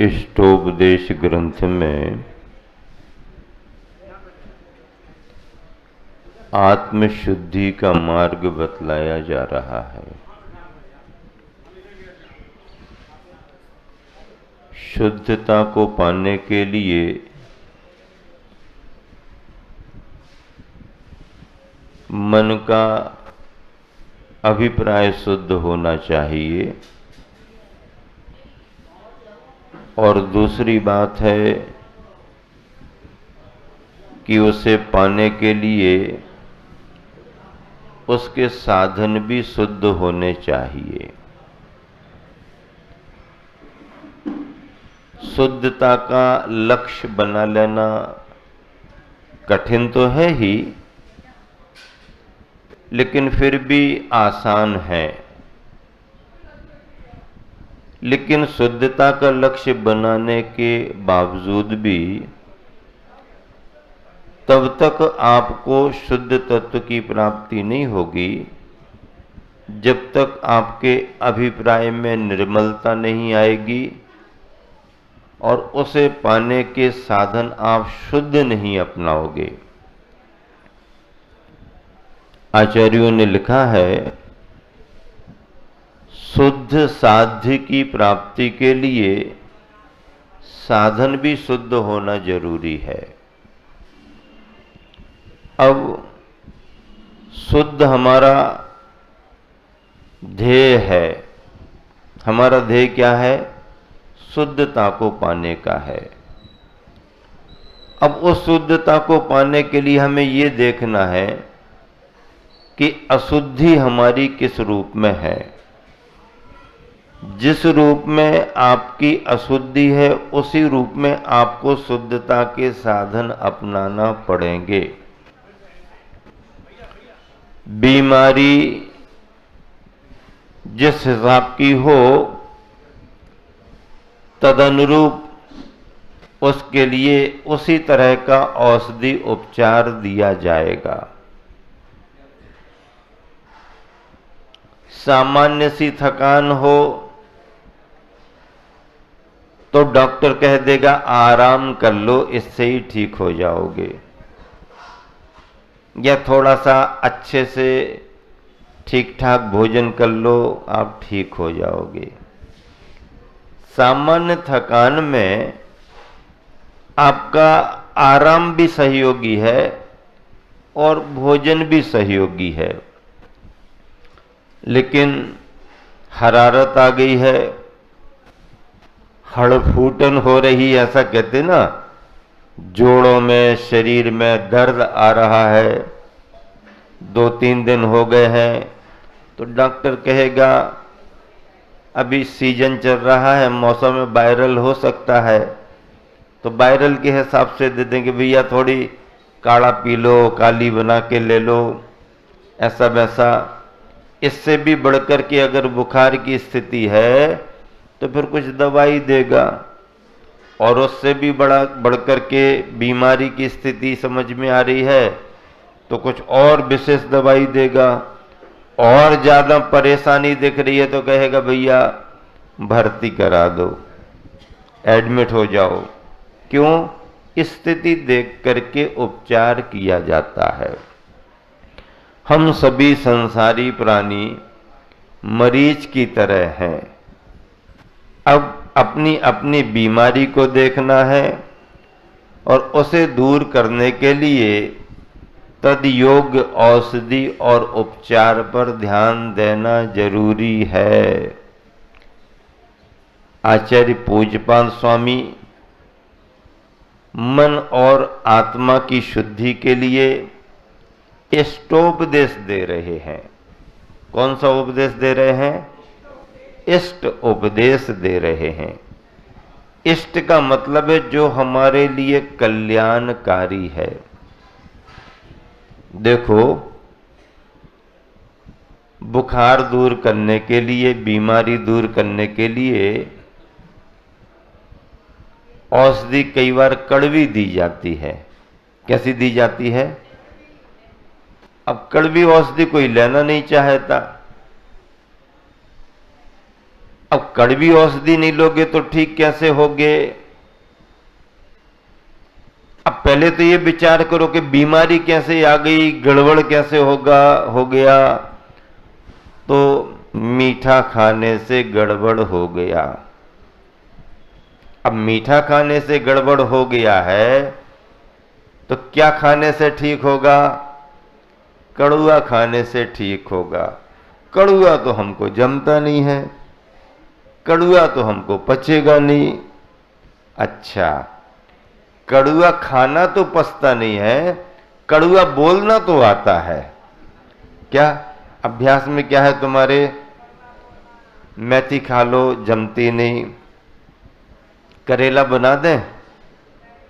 इष्टोपदेश ग्रंथ में आत्मशुद्धि का मार्ग बतलाया जा रहा है। शुद्धता को पाने के लिए मन का अभिप्राय शुद्ध होना चाहिए और दूसरी बात है कि उसे पाने के लिए उसके साधन भी शुद्ध होने चाहिए। शुद्धता का लक्ष्य बना लेना कठिन तो है ही, लेकिन फिर भी आसान है। लेकिन शुद्धता का लक्ष्य बनाने के बावजूद भी तब तक आपको शुद्ध तत्व की प्राप्ति नहीं होगी जब तक आपके अभिप्राय में निर्मलता नहीं आएगी और उसे पाने के साधन आप शुद्ध नहीं अपनाओगे। आचार्यों ने लिखा है, शुद्ध साध्य की प्राप्ति के लिए साधन भी शुद्ध होना जरूरी है। अब शुद्ध हमारा ध्येय है। हमारा ध्येय क्या है? शुद्धता को पाने का है। अब उस शुद्धता को पाने के लिए हमें ये देखना है कि अशुद्धि हमारी किस रूप में है। जिस रूप में आपकी अशुद्धि है उसी रूप में आपको शुद्धता के साधन अपनाना पड़ेंगे। बीमारी जिस हिसाब की हो तदनुरूप उसके लिए उसी तरह का औषधि उपचार दिया जाएगा। सामान्य सी थकान हो तो डॉक्टर कह देगा आराम कर लो, इससे ही ठीक हो जाओगे, या थोड़ा सा अच्छे से ठीक ठाक भोजन कर लो, आप ठीक हो जाओगे। सामान्य थकान में आपका आराम भी सहयोगी है और भोजन भी सहयोगी है। लेकिन हरारत आ गई है, हड़फूटन हो रही, ऐसा कहते ना, जोड़ों में शरीर में दर्द आ रहा है, 2-3 दिन हो गए हैं, तो डॉक्टर कहेगा अभी सीजन चल रहा है, मौसम में वायरल हो सकता है, तो वायरल के हिसाब से दे देंगे भैया थोड़ी काढ़ा पी लो, काली बना के ले लो, ऐसा वैसा। इससे भी बढ़कर के अगर बुखार की स्थिति है तो फिर कुछ दवाई देगा, और उससे भी बढ़कर के बीमारी की स्थिति समझ में आ रही है तो कुछ और विशेष दवाई देगा, और ज़्यादा परेशानी दिख रही है तो कहेगा भैया भर्ती करा दो, एडमिट हो जाओ। क्यों? स्थिति देख करके उपचार किया जाता है। हम सभी संसारी प्राणी मरीज की तरह हैं। अब अपनी अपनी बीमारी को देखना है और उसे दूर करने के लिए तद योग्य औषधि और उपचार पर ध्यान देना जरूरी है। आचार्य पूज्यपाद स्वामी मन और आत्मा की शुद्धि के लिए इष्टोपदेश दे रहे हैं। कौन सा उपदेश दे रहे हैं? इष्ट उपदेश दे रहे हैं। इष्ट का मतलब है जो हमारे लिए कल्याणकारी है। देखो, बुखार दूर करने के लिए, बीमारी दूर करने के लिए औषधि कई बार कड़वी दी जाती है। कैसी दी जाती है? अब कड़वी औषधि कोई लेना नहीं चाहता, अब कड़वी औषधि नहीं लोगे तो ठीक कैसे होगे? अब पहले तो ये विचार करो कि बीमारी कैसे आ गई, गड़बड़ कैसे हो गया। तो मीठा खाने से गड़बड़ हो गया। अब मीठा खाने से गड़बड़ हो गया है तो क्या खाने से ठीक होगा? कड़ुआ खाने से ठीक होगा। कड़ुआ तो हमको जमता नहीं है, कड़ुआ तो हमको पचेगा नहीं। अच्छा, कड़ुआ खाना तो पचता नहीं है, कड़ुआ बोलना तो आता है। क्या अभ्यास में क्या है तुम्हारे? मेथी खा लो, जमती नहीं। करेला बना दें,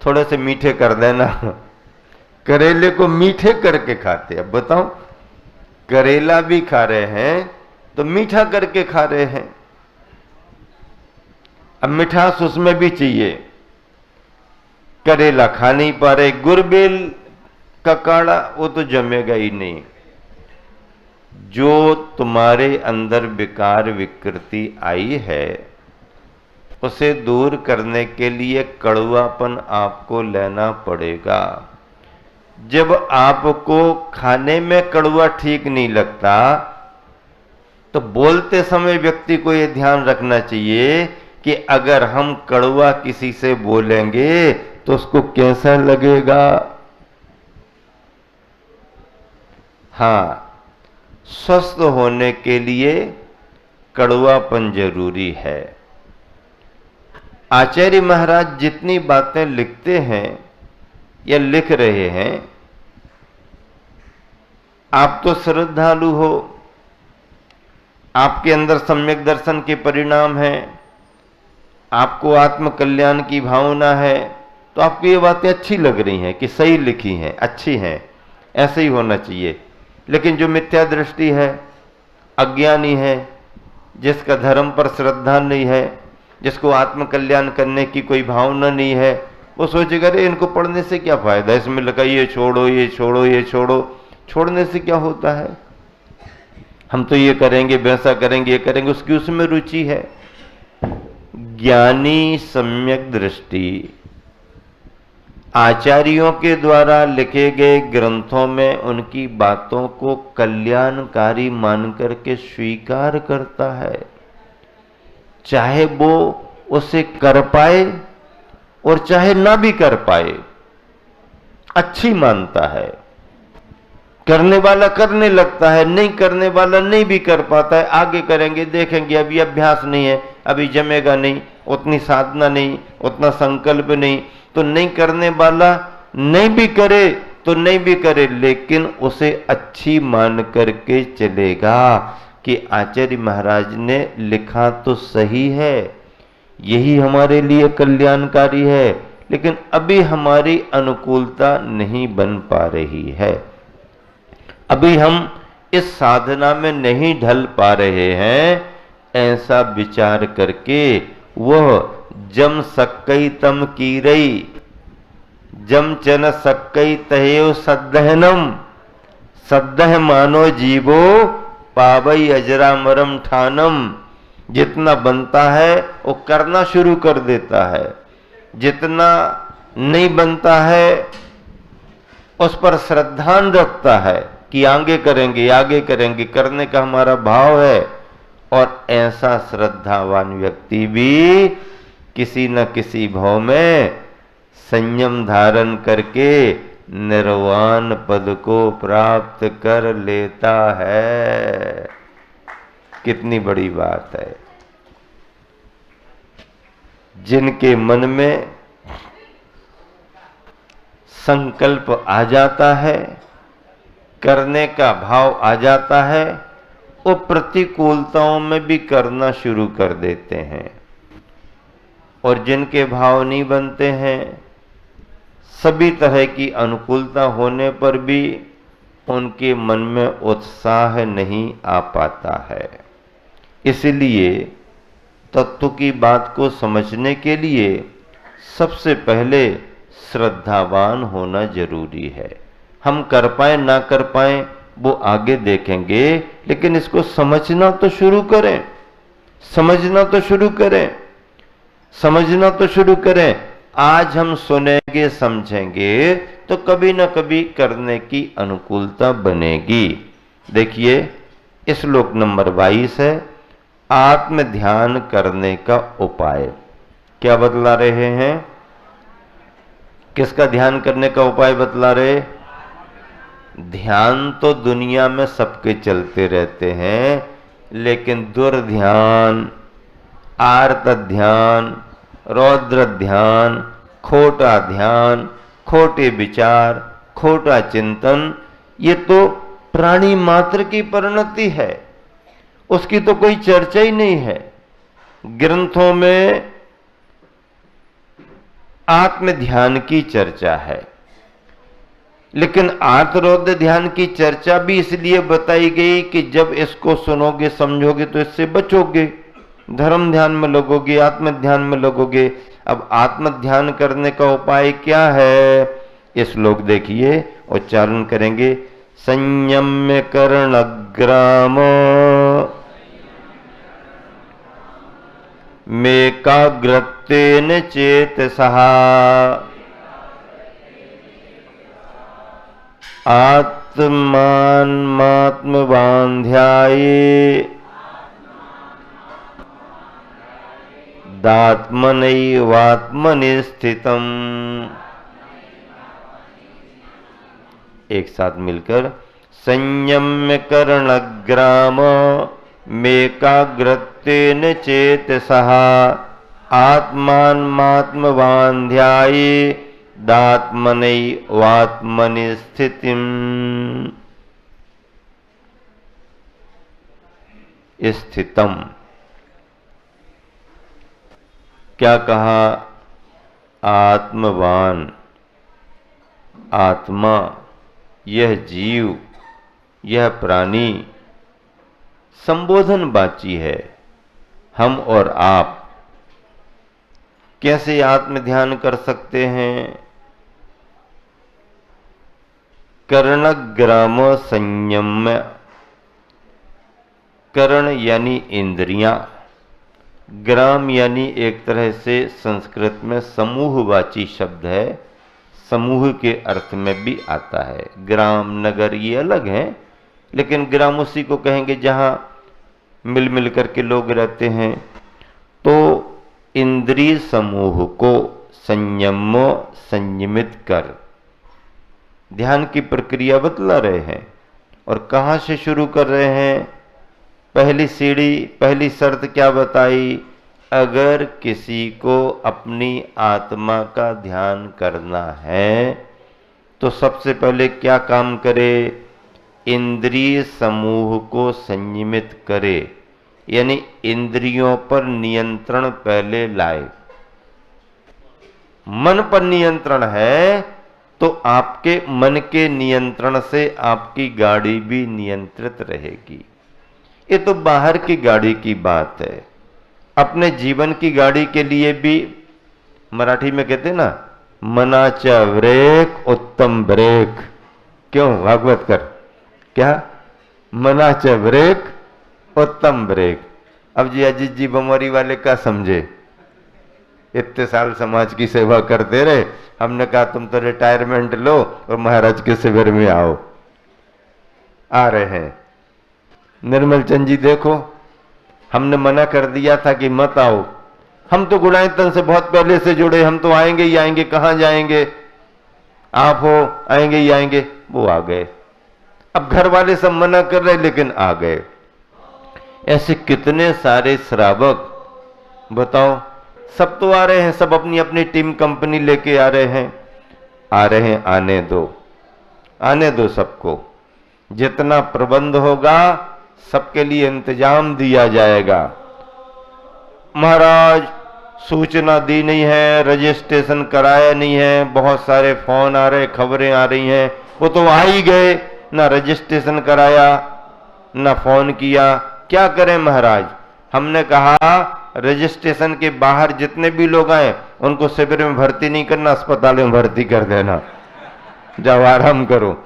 थोड़े से मीठे कर देना। करेले को मीठे करके खाते। अब बताओ, करेला भी खा रहे हैं तो मीठा करके खा रहे हैं। अब मिठास उसमें भी चाहिए। करेला खा नहीं पा रहे, गुरबेल का काढ़ा वो तो जमेगा ही नहीं। जो तुम्हारे अंदर विकार विकृति आई है उसे दूर करने के लिए कड़वापन आपको लेना पड़ेगा। जब आपको खाने में कड़वा ठीक नहीं लगता तो बोलते समय व्यक्ति को यह ध्यान रखना चाहिए कि अगर हम कड़वा किसी से बोलेंगे तो उसको कैसा लगेगा। हाँ, स्वस्थ होने के लिए कड़वापन जरूरी है। आचार्य महाराज जितनी बातें लिखते हैं या लिख रहे हैं, आप तो श्रद्धालु हो, आपके अंदर सम्यक दर्शन के परिणाम हैं, आपको आत्म कल्याण की भावना है, तो आपको ये बातें अच्छी लग रही हैं कि सही लिखी हैं, अच्छी हैं, ऐसे ही होना चाहिए। लेकिन जो मिथ्या दृष्टि है, अज्ञानी है, जिसका धर्म पर श्रद्धा नहीं है, जिसको आत्म कल्याण करने की कोई भावना नहीं है, वो सोचेगा अरे इनको पढ़ने से क्या फायदा, इसमें लगा ये छोड़ो ये छोड़ो ये छोड़ो। छोड़ने से क्या होता है? हम तो ये करेंगे, वैसा करेंगे, ये करेंगे, उसकी उसमें रुचि है। ज्ञानी सम्यक दृष्टि आचार्यों के द्वारा लिखे गए ग्रंथों में उनकी बातों को कल्याणकारी मानकर के स्वीकार करता है, चाहे वो उसे कर पाए और चाहे ना भी कर पाए, अच्छी मानता है। करने वाला करने लगता है, नहीं करने वाला नहीं भी कर पाता है। आगे करेंगे, देखेंगे, अभी अभ्यास नहीं है, अभी जमेगा नहीं, उतनी साधना नहीं, उतना संकल्प नहीं, तो नहीं करने वाला नहीं भी करे तो नहीं भी करे, लेकिन उसे अच्छी मान करके चलेगा कि आचार्य महाराज ने लिखा तो सही है, यही हमारे लिए कल्याणकारी है, लेकिन अभी हमारी अनुकूलता नहीं बन पा रही है, अभी हम इस साधना में नहीं ढल पा रहे हैं। ऐसा विचार करके वह जम सक्कई तम कीरई, जम चन सक्कई तहेव सद्दहनम, सद्दह मानो जीवो पावई अजरामरम ठानम। जितना बनता है वो करना शुरू कर देता है, जितना नहीं बनता है उस पर श्रद्धान रखता है कि आगे करेंगे आगे करेंगे, करने का हमारा भाव है। और ऐसा श्रद्धावान व्यक्ति भी किसी न किसी भाव में संयम धारण करके निर्वाण पद को प्राप्त कर लेता है। कितनी बड़ी बात है। जिनके मन में संकल्प आ जाता है, करने का भाव आ जाता है, वो प्रतिकूलताओं में भी करना शुरू कर देते हैं। और जिनके भाव नहीं बनते हैं, सभी तरह की अनुकूलता होने पर भी उनके मन में उत्साह नहीं आ पाता है। इसलिए तत्व की बात को समझने के लिए सबसे पहले श्रद्धावान होना जरूरी है। हम कर पाए ना कर पाए वो आगे देखेंगे, लेकिन इसको समझना तो शुरू करें। समझना तो शुरू करें, समझना तो शुरू करें। आज हम सुनेंगे समझेंगे तो कभी ना कभी करने की अनुकूलता बनेगी। देखिए श्लोक नंबर 22 है, आत्म ध्यान करने का उपाय। क्या बतला रहे हैं? किसका ध्यान करने का उपाय बतला रहे? ध्यान तो दुनिया में सबके चलते रहते हैं, लेकिन दुर्ध्यान, आर्त ध्यान, रौद्र ध्यान, खोटा ध्यान, खोटे विचार, खोटा चिंतन, ये तो प्राणी मात्र की परिणति है, उसकी तो कोई चर्चा ही नहीं है। ग्रंथों में आत्म ध्यान की चर्चा है, लेकिन आर्तरौद्र ध्यान की चर्चा भी इसलिए बताई गई कि जब इसको सुनोगे समझोगे तो इससे बचोगे, धर्म ध्यान में लगोगे, आत्म ध्यान में लगोगे। अब आत्म ध्यान करने का उपाय क्या है? इस श्लोक देखिए, उच्चारण करेंगे। संयम्य कर्णग्राम मेकाग्रतेन चेतसः आत्मात्मबान्ध्याये दात्मनैवात्मनि स्थितम्। एक साथ मिलकर, संयम्य कर्णग्राम मेकाग्रतेन चेतसः आत्मात्मबान्ध्याये दात्मनैवात्मनि स्थितिम्। स्थितम् क्या कहा? आत्मवान, आत्मा, यह जीव, यह प्राणी संबोधनवाची है। हम और आप कैसे आत्म ध्यान कर सकते हैं? कर्णग्राम संयम्य, कर्ण यानी इंद्रियां, ग्राम यानी एक तरह से संस्कृत में समूहवाची शब्द है, समूह के अर्थ में भी आता है। ग्राम नगर ये अलग हैं, लेकिन ग्राम उसी को कहेंगे जहां मिल मिल करके लोग रहते हैं। तो इंद्रिय समूह को संयमित कर ध्यान की प्रक्रिया बतला रहे हैं। और कहां से शुरू कर रहे हैं? पहली सीढ़ी, पहली शर्त क्या बताई? अगर किसी को अपनी आत्मा का ध्यान करना है तो सबसे पहले क्या काम करे? इंद्रिय समूह को संयमित करे, यानी इंद्रियों पर नियंत्रण पहले लाए। मन पर नियंत्रण है तो आपके मन के नियंत्रण से आपकी गाड़ी भी नियंत्रित रहेगी। ये तो बाहर की गाड़ी की बात है। अपने जीवन की गाड़ी के लिए भी मराठी में कहते हैं ना, मनाचा ब्रेक उत्तम ब्रेक। क्यों भागवत कर? क्या? मनाचा ब्रेक उत्तम ब्रेक। अब जी अजीत जी बमोरी वाले क्या समझे? इतने साल समाज की सेवा करते रहे, हमने कहा तुम तो रिटायरमेंट लो और महाराज के शिविर में आओ। आ रहे हैं। निर्मल चंद जी देखो, हमने मना कर दिया था कि मत आओ। हम तो गुणायतन से बहुत पहले से जुड़े, हम तो आएंगे ही आएंगे, कहां जाएंगे? आप हो आएंगे ही आएंगे। वो आ गए। अब घर वाले सब मना कर रहे, लेकिन आ गए। ऐसे कितने सारे श्रावक बताओ, सब तो आ रहे हैं, सब अपनी अपनी टीम कंपनी लेके आ रहे हैं। आ रहे हैं, आने दो, आने दो सबको। जितना प्रबंध होगा सबके लिए इंतजाम दिया जाएगा। महाराज सूचना दी नहीं है, रजिस्ट्रेशन कराया नहीं है, बहुत सारे फोन आ रहे, खबरें आ रही हैं। वो तो आ ही गए, ना रजिस्ट्रेशन कराया ना फोन किया। क्या करें महाराज? हमने कहा रजिस्ट्रेशन के बाहर जितने भी लोग आए उनको शिविर में भर्ती नहीं करना, अस्पताल में भर्ती कर देना, जाओ आराम करो।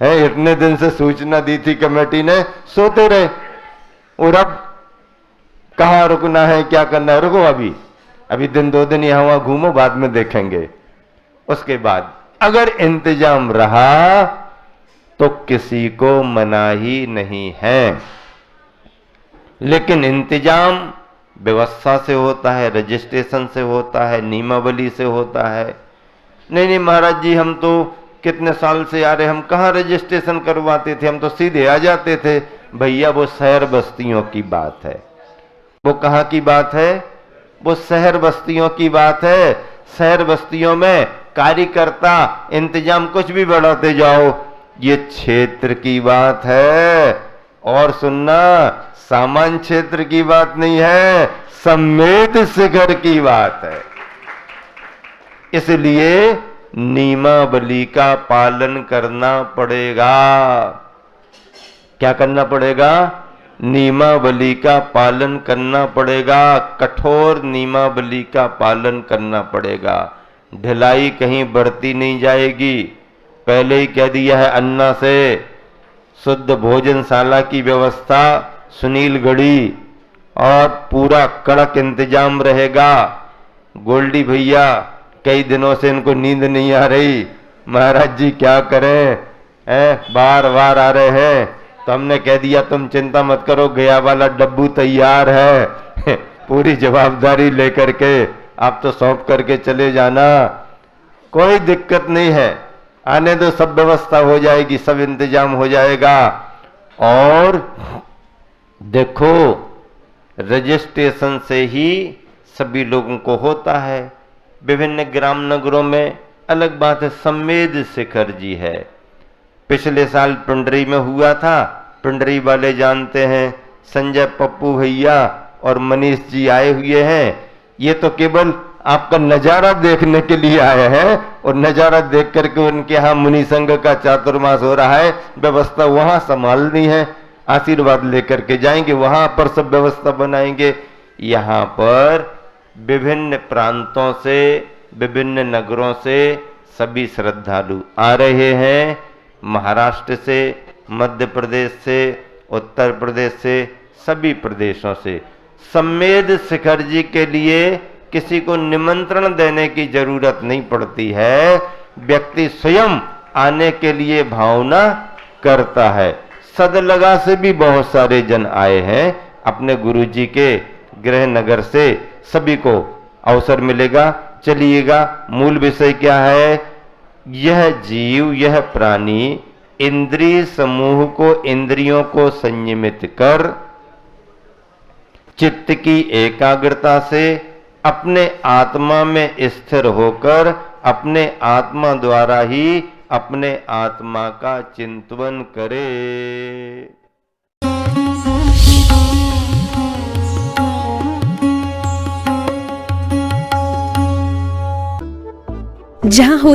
है, इतने दिन से सूचना दी थी कमेटी ने, सोते रहे। और अब कहाँ रुकना है, क्या करना है, रुको अभी अभी दिन 2 दिन यहां वहां घूमो, बाद में देखेंगे। उसके बाद अगर इंतजाम रहा तो किसी को मनाही नहीं है। लेकिन इंतजाम व्यवस्था से होता है, रजिस्ट्रेशन से होता है, नियमावली से होता है। नहीं महाराज जी, हम तो कितने साल से आ रहे, हम कहाँ रजिस्ट्रेशन करवाते थे, हम तो सीधे आ जाते थे। भैया वो शहर बस्तियों की बात है। वो कहाँ की बात है? वो शहर बस्तियों की बात है। शहर बस्तियों में कार्यकर्ता इंतजाम कुछ भी बढ़ाते जाओ, ये क्षेत्र की बात है। और सुनना, सामान्य क्षेत्र की बात नहीं है, सम्मेद शिखर की बात है। इसलिए नियमावली का पालन करना पड़ेगा। क्या करना पड़ेगा? नियमावली का पालन करना पड़ेगा। कठोर नियमावली का पालन करना पड़ेगा। ढिलाई कहीं बढ़ती नहीं जाएगी। पहले ही कह दिया है, अन्ना से शुद्ध भोजनशाला की व्यवस्था सुनीलगढ़ी और पूरा कड़क इंतजाम रहेगा। गोल्डी भैया कई दिनों से इनको नींद नहीं आ रही, महाराज जी क्या करें, बार बार आ रहे हैं। तो हमने कह दिया तुम चिंता मत करो, गया वाला डब्बू तैयार है पूरी जवाबदारी लेकर के आप तो सौंप करके चले जाना, कोई दिक्कत नहीं है, आने दो, सब व्यवस्था हो जाएगी, सब इंतजाम हो जाएगा। और देखो, रजिस्ट्रेशन से ही सभी लोगों को होता है। विभिन्न ग्राम नगरों में अलग बात है। सम्मेद शिखर जी है, पिछले साल पिंडरी में हुआ था, पिंडरी वाले जानते हैं। संजय पप्पू भैया और मनीष जी आए हुए हैं। ये तो केवल आपका नजारा देखने के लिए आए हैं और नजारा देख करके उनके यहाँ मुनि संघ का चातुर्मास हो रहा है, व्यवस्था वहां संभालनी है, आशीर्वाद लेकर के जाएंगे, वहां पर सब व्यवस्था बनाएंगे। यहाँ पर विभिन्न प्रांतों से, विभिन्न नगरों से सभी श्रद्धालु आ रहे हैं। महाराष्ट्र से, मध्य प्रदेश से, उत्तर प्रदेश से, सभी प्रदेशों से। सम्मेद शिखर जी के लिए किसी को निमंत्रण देने की जरूरत नहीं पड़ती है, व्यक्ति स्वयं आने के लिए भावना करता है। सदलगा से भी बहुत सारे जन आए हैं अपने गुरुजी के गृह नगर से, सभी को अवसर मिलेगा। चलिएगा, मूल विषय क्या है? यह जीव, यह प्राणी इंद्रिय समूह को, इंद्रियों को संयमित कर चित्त की एकाग्रता से अपने आत्मा में स्थिर होकर अपने आत्मा द्वारा ही अपने आत्मा का चिंतन करे। जहाँ हो